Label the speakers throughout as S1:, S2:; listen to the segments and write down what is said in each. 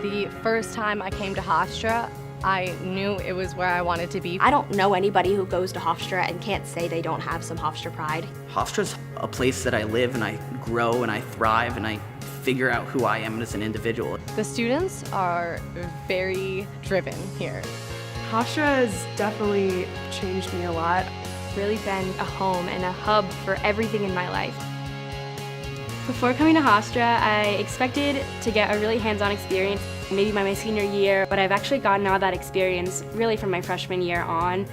S1: The first time I came to Hofstra, I knew it was where I wanted to be.
S2: I don't know anybody who goes to Hofstra and can't say they don't have some Hofstra pride.
S3: Hofstra's a place that I live and I grow and I thrive and I figure out who I am as an individual.
S1: The students are very driven here.
S4: Hofstra has definitely changed me a lot.
S5: Really been a home and a hub for everything in my life. Before coming to Hofstra, I expected to get a really hands-on experience, maybe by my senior year, but I've actually gotten all that experience really from my freshman year on.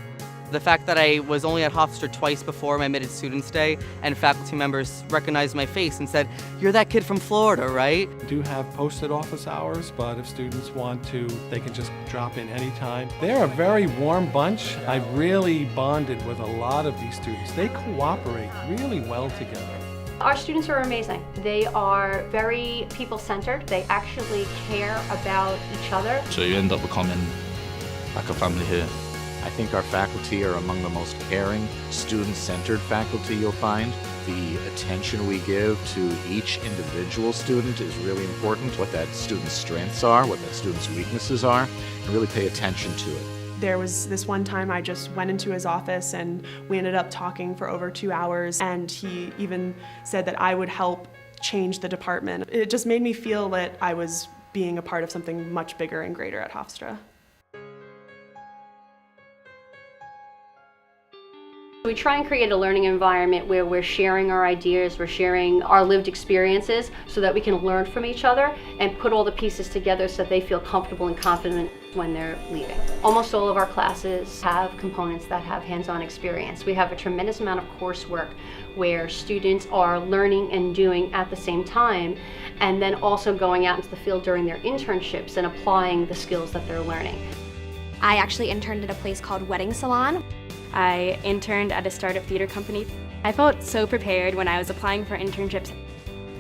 S6: The fact that I was only at Hofstra twice before my admitted students day, and faculty members recognized my face and said, "You're that kid from Florida, right?"
S7: We do have posted office hours, but if students want to, they can just drop in anytime. They're a very warm bunch. I've really bonded with a lot of these students. They cooperate really well together.
S8: Our students are amazing. They are very people-centered. They actually care about each other.
S9: So you end up becoming like a family here.
S10: I think our faculty are among the most caring, student-centered faculty you'll find. The attention we give to each individual student is really important, what that student's strengths are, what that student's weaknesses are, and really pay attention to it.
S4: There was this one time I just went into his office and we ended up talking for over 2 hours, and he even said that I would help change the department. It just made me feel that I was being a part of something much bigger and greater at Hofstra.
S8: We try and create a learning environment where we're sharing our ideas, we're sharing our lived experiences so that we can learn from each other and put all the pieces together so that they feel comfortable and confident when they're leaving. Almost all of our classes have components that have hands-on experience. We have a tremendous amount of coursework where students are learning and doing at the same time, and then also going out into the field during their internships and applying the skills that they're learning.
S2: I actually interned at a place called Wedding Salon.
S5: I interned at a startup theater company. I felt so prepared when I was applying for internships.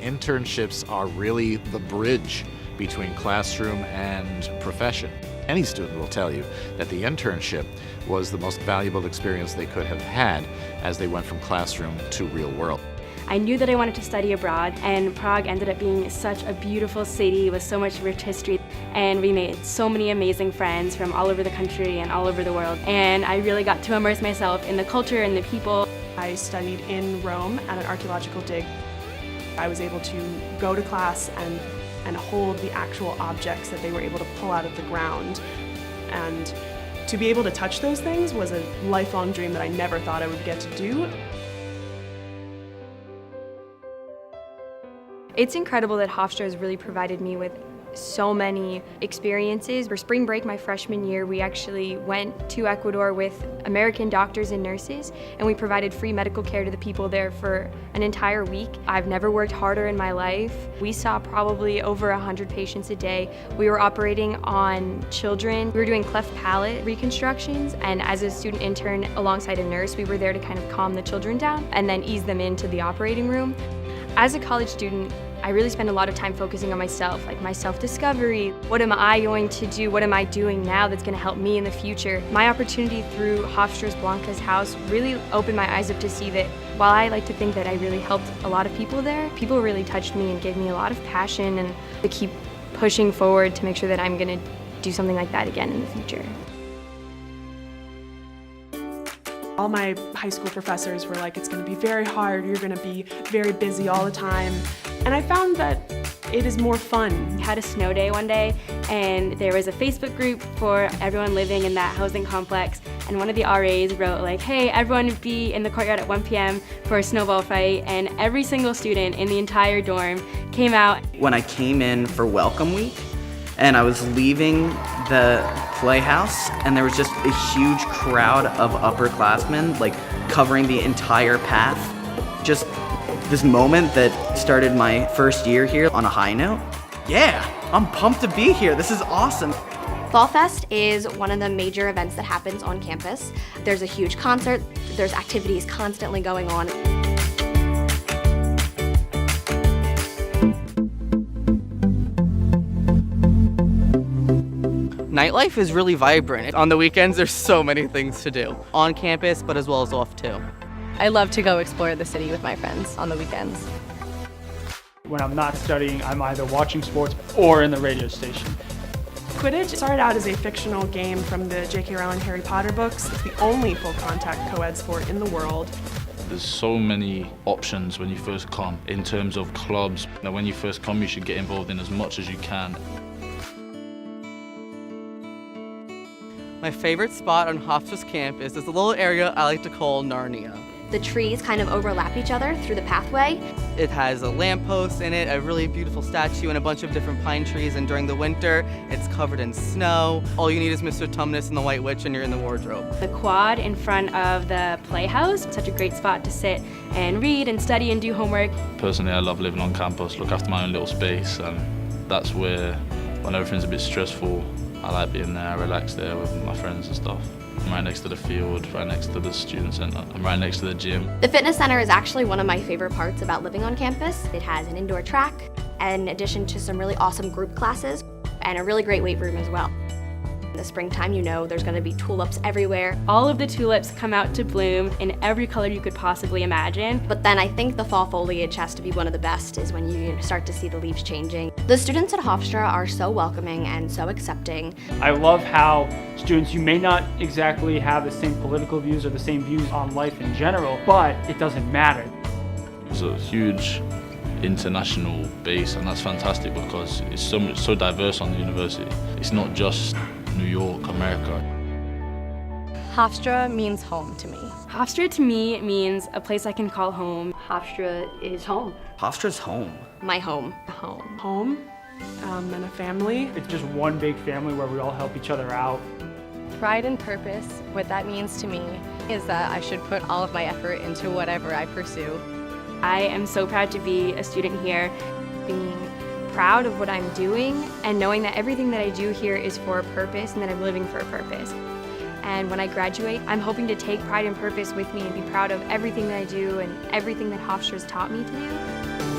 S10: Internships are really the bridge between classroom and profession. Any student will tell you that the internship was the most valuable experience they could have had as they went from classroom to real world.
S5: I knew that I wanted to study abroad, and Prague ended up being such a beautiful city with so much rich history, and we made so many amazing friends from all over the country and all over the world, and I really got to immerse myself in the culture and the people.
S4: I studied in Rome at an archaeological dig. I was able to go to class and hold the actual objects that they were able to pull out of the ground, and to be able to touch those things was a lifelong dream that I never thought I would get to do.
S5: It's incredible that Hofstra has really provided me with so many experiences. For spring break my freshman year, we actually went to Ecuador with American doctors and nurses, and we provided free medical care to the people there for an entire week. I've never worked harder in my life. We saw probably over 100 patients a day. We were operating on children. We were doing cleft palate reconstructions, and as a student intern alongside a nurse, we were there to kind of calm the children down and then ease them into the operating room. As a college student, I really spend a lot of time focusing on myself, like my self-discovery. What am I going to do? What am I doing now that's going to help me in the future? My opportunity through Hofstra's Blanca's house really opened my eyes up to see that while I like to think that I really helped a lot of people there, people really touched me and gave me a lot of passion and to keep pushing forward to make sure that I'm going to do something like that again in the future.
S4: All my high school professors were like, it's going to be very hard, you're going to be very busy all the time. And I found that it is more fun.
S5: We had a snow day one day, and there was a Facebook group for everyone living in that housing complex, and one of the RAs wrote like, hey, everyone be in the courtyard at 1 p.m. for a snowball fight, and every single student in the entire dorm came out.
S3: When I came in for welcome week and I was leaving the playhouse, and there was just a huge crowd of upperclassmen like covering the entire path. Just this moment that started my first year here on a high note. Yeah, I'm pumped to be here. This is awesome.
S2: Fall Fest is one of the major events that happens on campus. There's a huge concert, there's activities constantly going on.
S6: Nightlife is really vibrant. On the weekends, there's so many things to do. On campus, but as well as off too.
S1: I love to go explore the city with my friends on the weekends.
S11: When I'm not studying, I'm either watching sports or in the radio station.
S4: Quidditch started out as a fictional game from the J.K. Rowling Harry Potter books. It's the only full-contact co-ed sport in the world.
S9: There's so many options when you first come in terms of clubs. Now, when you first come, you should get involved in as much as you can.
S6: My favorite spot on Hofstra's campus is a little area I like to call Narnia.
S2: The trees kind of overlap each other through the pathway.
S6: It has a lamppost in it, a really beautiful statue, and a bunch of different pine trees, and during the winter, it's covered in snow. All you need is Mr. Tumnus and the White Witch, and you're in the wardrobe.
S5: The quad in front of the playhouse, such a great spot to sit and read and study and do homework.
S9: Personally, I love living on campus, look after my own little space, and that's where, when everything's a bit stressful, I like being there, I relax there with my friends and stuff. I'm right next to the field, right next to the student center, I'm right next to the gym.
S2: The fitness center is actually one of my favorite parts about living on campus. It has an indoor track, in addition to some really awesome group classes, and a really great weight room as well. In the springtime, you know there's going to be tulips everywhere.
S5: All of the tulips come out to bloom in every color you could possibly imagine.
S2: But then I think the fall foliage has to be one of the best, is when you start to see the leaves changing. The students at Hofstra are so welcoming and so accepting.
S11: I love how students, you may not exactly have the same political views or the same views on life in general, but it doesn't matter.
S9: It's a huge international base, and that's fantastic because it's so diverse on the university. It's not just New York, America.
S1: Hofstra means home to me.
S5: Hofstra to me means a place I can call home.
S8: Hofstra is home.
S3: Hofstra's home.
S2: My home.
S4: Home and a family.
S11: It's just one big family where we all help each other out.
S1: Pride and purpose, what that means to me is that I should put all of my effort into whatever I pursue.
S5: I am so proud to be a student here, being proud of what I'm doing and knowing that everything that I do here is for a purpose and that I'm living for a purpose. And when I graduate, I'm hoping to take pride and purpose with me and be proud of everything that I do and everything that Hofstra's taught me to do.